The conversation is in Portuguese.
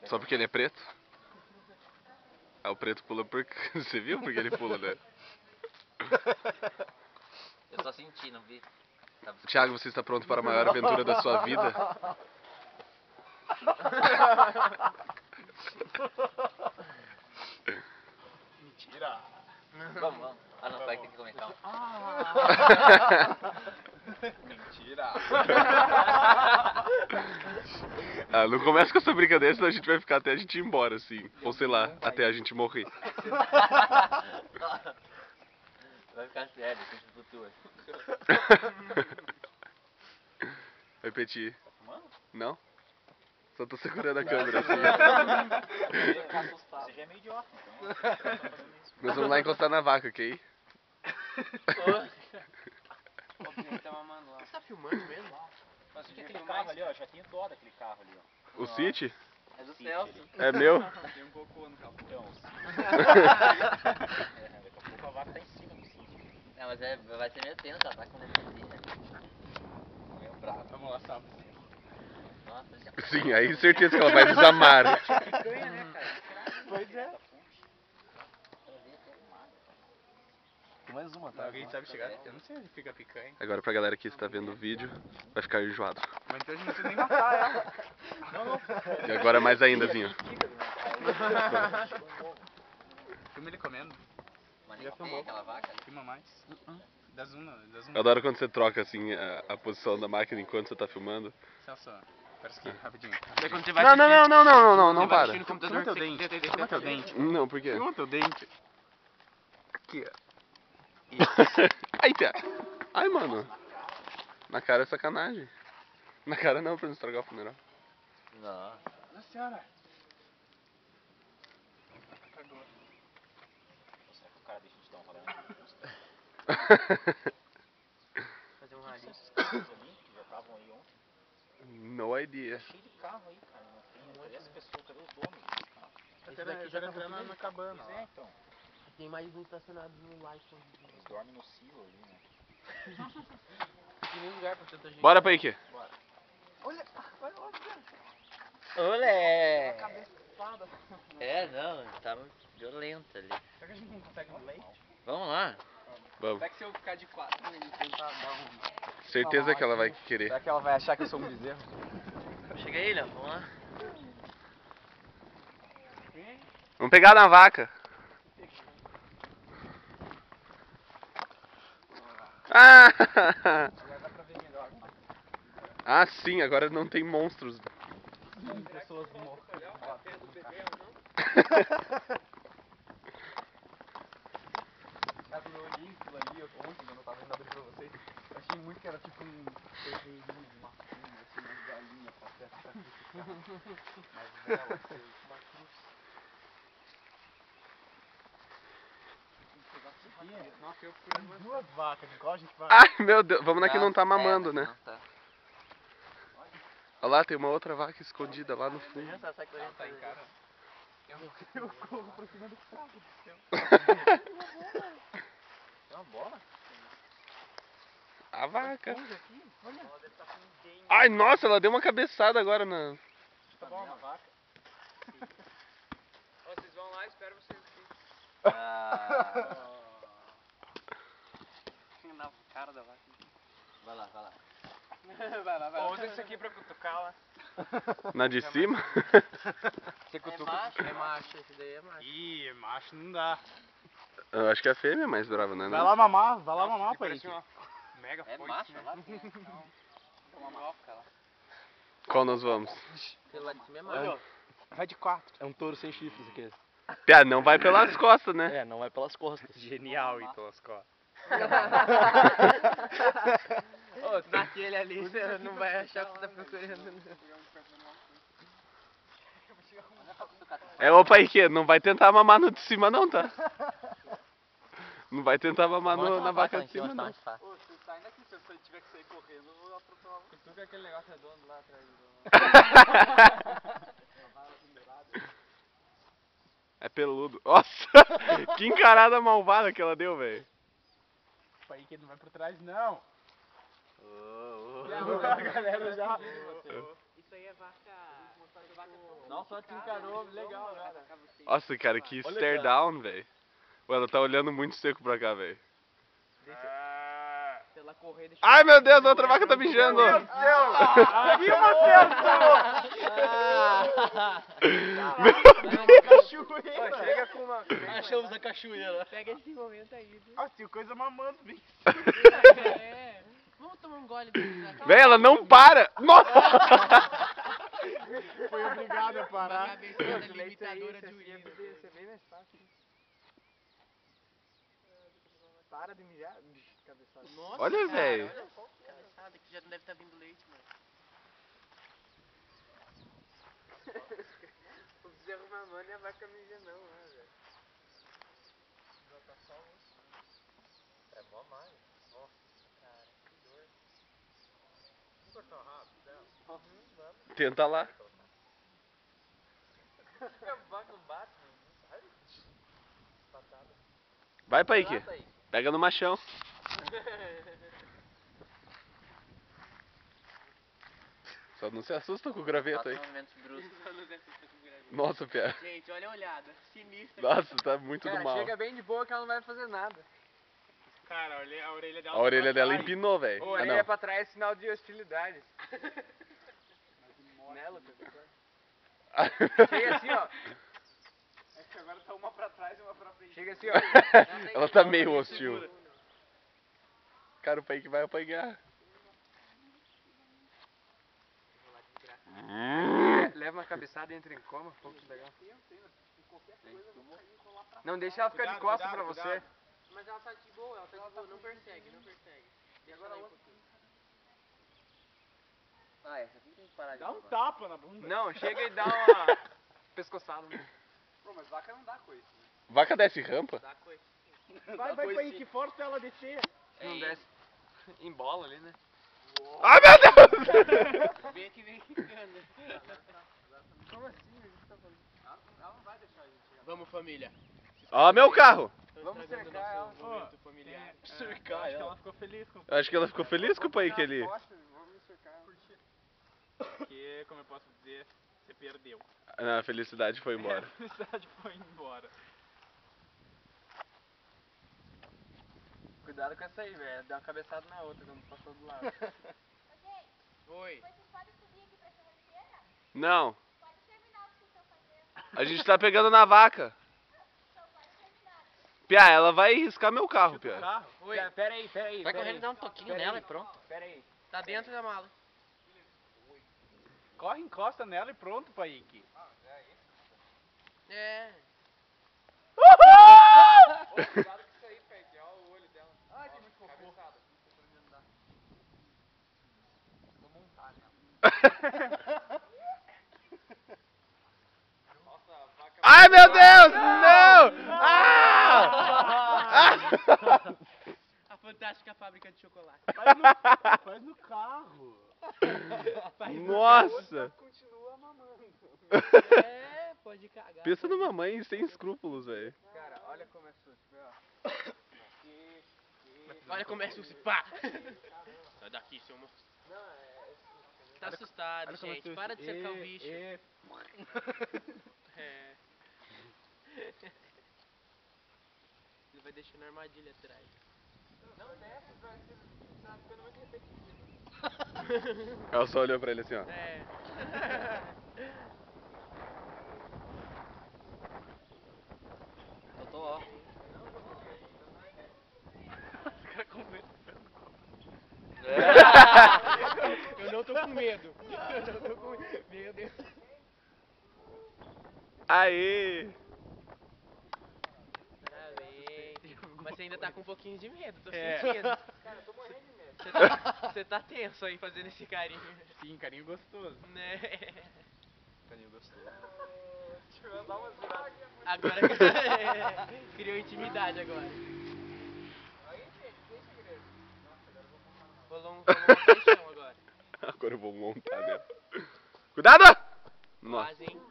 Só porque ele é preto? Ah, o preto pula porque... Você viu porque ele pula, né? Eu só senti, não vi. Thiago, você está pronto para a maior aventura da sua vida? Mentira! Vamos. Ah, não, vai ter que comentar. Mentira! Ah, não começa com essa brincadeira, senão a gente vai ficar até a gente ir embora, assim. Ou sei lá, até a gente morrer. Vai ficar sério, a gente flutua. Vai, Petit. Tá fumando? Não? Só tô segurando a câmera, assim. Você já é meio idiota, então. Nós vamos lá encostar na vaca, ok? Você tá filmando mesmo? Mas aquele carro ali, ó, já tem dó daquele carro ali, ó. O City? É do Celso. É meu? Tem um cocô no capô. Então, daqui a pouco a vaca tá em cima do sítio. Não, mas vai ser meio tenso, ela tá com anestesia. Meio bravo. Vamos lá, sabe? Nossa, já... Sim, aí certeza que ela vai desamar. Picanha, né, cara? Pois é. Mais uma, tá? Alguém sabe chegar? Eu não sei onde fica a picanha. Agora pra galera que está vendo o vídeo, vai ficar enjoado. Mas então a gente não precisa nem matar ela. Não. E agora mais ainda, Zinho. Filma ele comendo. Mas nem tem aquela vaca ali. Filma mais. Das uma. Eu adoro quando você troca assim a posição da máquina enquanto você tá filmando. Celso, parece que rapidinho. Daí quando você Não, vai não, assistir- não, não, não, não, não você vai para. assistir no computador, Filma teu você- dente. Filma teu dente. Não, por quê? Filma teu dente. Aqui, ó. Eita! Ai, mano. Na cara é sacanagem. Na cara não, pra não estragar o funeral. Não. Nossa senhora. Será que o cara deixa de dar um rolê? Fazer um rally. Esses carros ali que já estavam aí ontem. No idea. Cheio de carro aí, cara. Não tem. Cadê as pessoas? Cadê os donos desses carros? Esse daqui já tá funcionando. na cabana. Pois é, então. Tem mais um estacionado no Lighton. Eles dormem no silo ali, né? Tem nem lugar pra tanta gente. Bora, Paiki. Olha. Olé! Cabeçada. É, não, tá violenta ali. Será que a gente não consegue um leite? Vamos lá. Vamos. Será que se eu ficar de 4 e tentar dar um... Certeza que ela vai querer. Será que ela vai achar que eu sou um bezerro? Chega aí, Léo, vamos lá. Vamos pegar na vaca. Ah! Agora dá pra ver melhor. Ah, sim, agora não tem monstros. Pessoas mortas. Cara, quando eu olhei aquilo ali ontem, quando eu tava indo abrir pra vocês, eu achei muito que era tipo um terreirinho, uma fuma, assim, umas galinhas pra festa sacrificar. Mas vela, assim, uma cruz. Nossa, eu fui duas vacas, igual a gente vai. Ai, meu Deus. Vamos na que não tá mamando, né? Não tá. Olha lá, tem uma outra vaca escondida lá no fundo. Essa sai correndo Tá em cara. Eu corro pra cima do carro. É uma bola? A vaca. Aqui? Olha. Ai, nossa, ela deu uma cabeçada agora na... Tá bom, uma vaca. Vocês vão lá e espero vocês aqui. Ah, Na cara da vaca. vai lá. Vai lá. Usa isso aqui pra cutucar lá. Na de cima? Você cutuca? É macho, esse daí é macho. Ih, macho não dá. Eu acho que a fêmea é mais brava, né? Vai lá mamar, pai. Parece uma mega É foice, macho né? lá? Uma moca lá. Qual nós vamos? Pelo lado de cima é macho. Vai de 4. É um touro sem chifres aqui. Pia, não vai pelas costas, né? É, não vai pelas costas. Genial, então, as costas. Ô, naquele ali você não vai achar que você tá procurando. É, opa, Ike, não vai tentar mamar no de cima não, tá? Não vai tentar mamar na vaca de cima não. Ô, você sai daqui, se você tiver que sair correndo, eu vou atropelar você. Cutuca aquele negócio redondo lá atrás do... É peludo. Nossa, que encarada malvada que ela deu, velho. Pai, que não vai por trás, não. A galera já... Isso aí é vaca... Não, só te encarou, legal, cara. Nossa, cara, que Olha, stare cara. down, velho. Ué, ela tá olhando muito seco pra cá, velho. Se ela correr, deixa Ai, meu Deus, a outra vaca tá mijando. Meu Deus! Aqui você Ó, chega com uma. Achamos a cachoeira. Pega esse momento aí. Ah, tem coisa mamando, bem. É. Vamos tomar um gole desse. Véi, ela não para. Nossa! Foi obrigado a Uma parar. cabeçada limitadora de urina. Isso é bem mais fácil. Para de mijar, cabeçada. Nossa, Olha, cara, velho. Olha só, cabeçada que já não deve estar vindo leite, mano. O bezerro mamando e a vaca mija não, né, velho? É mó mais. Nossa, cara, que dor. Vamos cortar rápido, dela? Tenta lá. A vaca não bate, não sai. Patada. Vai, Paik. Trata aí. Pega no machão. Só não se assusta com o graveto aí. Movimentos bruscos. Nossa, Pia. Gente, olha a olhada. Sinistra. Nossa, tá muito do Cara, mal. chega bem de boa que ela não vai fazer nada. Cara, a orelha dela. A orelha dela empinou, velho. Ô, Ah, orelha não. pra trás é sinal de hostilidade. Né, Lucas? Chega assim, ó. É que agora tá uma pra trás e uma pra frente. Chega assim, ó. Ela tá meio hostil. Cara, o Paik vai apanhar. Leva uma cabeçada e entra em coma. Pô, que legal. Não deixa ela ficar de costas pra você. Mas ela tá de boa, ela tá de boa. Não persegue, não persegue. Deixa ela aí um pouquinho. Ah, essa aqui tem que parar de Dá um roubar. tapa na bunda. Não, chega e dá uma pescoçada. Pô, mas vaca não dá coisa. Né? Vaca desce rampa? Dá coisa. Vai pra aí que força ela descer. Não desce. Embola ali, né? Ai, meu Deus! Vem aqui, vem quicando. Como assim? A gente tá falando. Ela não vai deixar a gente chegar. Vamos, família. Ó, meu carro. Vamos Estragando cercar ela. nosso momento familiar. Eu acho que ela ficou feliz com Eu acho que ela ficou feliz com o Paik ali. Vamos cercar ela. Porque, como eu posso dizer, você perdeu. Ah, a felicidade foi embora. A felicidade foi embora. Cuidado com essa aí, velho. Dá uma cabeçada na outra quando passou do lado. Oi. Não. A gente tá pegando na vaca. Pia, ela vai riscar meu carro, Pia. Carro? Oi. Pera aí. Vai correndo e dar um toquinho nela e pronto. Pera aí. Tá dentro da mala. Corre, encosta nela e pronto, Paik. É. Cuidado com isso aí, Paik. Olha o olho dela. Ai, tem muito cocô. Vou montar nela. Nossa, a vaca... Ai, meu Deus! Não! Ah! A fantástica fábrica de chocolate. Faz no carro. Nossa! Continua mamando. É, pode cagar. Pensa numa mãe sem escrúpulos, velho. Cara, olha como é sujo, ó. Olha como é susto. Pá! Sai daqui, seu moço. Tá assustado, gente. Para de cercar o bicho. É. Ele vai deixando a armadilha atrás. Não desce, velho. Tá ficando muito repetitivo. Ela só olhou pra ele assim, ó. É. Eu tô ó. Eu não tô com medo. Eu não tô com medo. Meu Deus. Aê! Parabéns. Mas você ainda tá com um pouquinho de medo, tô É. sentindo. Cara, eu tô morrendo de medo. Você tá tenso aí fazendo esse carinho. Sim, carinho gostoso. Né? Carinho gostoso. Deixa eu dar umas viradas. Agora criou intimidade agora. Rolou um paixão agora. Agora eu vou montar nela. Cuidado! Nossa. Quase, hein?